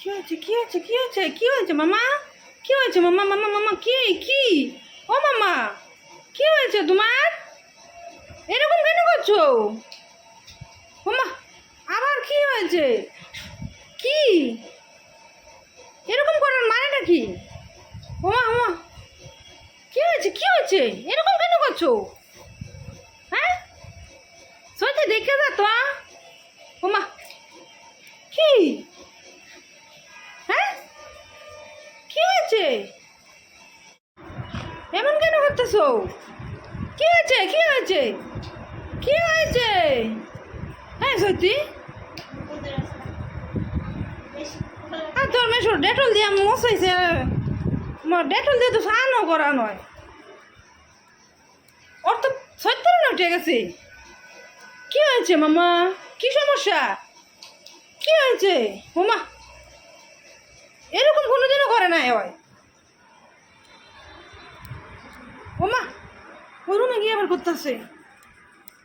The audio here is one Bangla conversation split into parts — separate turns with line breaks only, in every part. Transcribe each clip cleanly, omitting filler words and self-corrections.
কি হয়েছে কি হয়েছে কি হয়েছে কি হয়েছে মামা? কি হয়েছে মামা? মামা মামা কি কি? ও মামা কি হয়েছে তোমার? এরকম কেন করছো? মামা আবার কি হয়েছে? কি এরকম করার মানেটা কি? ওমা ওমা কি হয়েছে কি হয়েছে? এরকম কেন করছো? হ্যাঁ সত্যি দেখে যা তো। ওমা কি? হ্যাঁ কি হয়েছে? এমন কেন করতেছো? কি হয়েছে কি হয়েছে কি হয়েছে? হ্যাঁ সত্যি আর তোর মেশো ডেটল দিয়ে মশাইছে। ডেটল দিয়ে তো স্নানও করা নয়। ওর তো সত্যি না উঠে গেছে। কি হয়েছে মামা? কি সমস্যা? কি হয়েছে? ওমা এরকম কোনোদিনও করে না হয়। ওমা ওই রুমে গিয়ে আবার করতেছে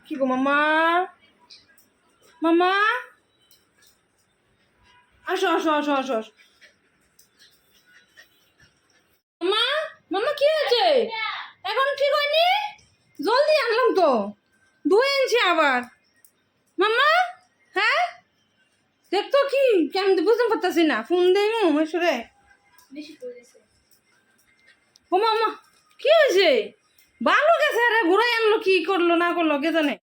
কি গো মামা? মামা আসো আসো আসো আসো আসো। মামা মামা কি হয়েছে? এখন ঠিক হয়নি? জলদি আনলাম তো, ধুয়ে আনছি আবার। মামা হ্যাঁ দেখতো কি কেমন বুঝতে পারতাছি না, ফোন দেই মহেশ্বরে। ও মামা কি হয়েছে? ভালো গেছে, আরে ঘুরাই আনলো কি করলো না করলো কে জানে।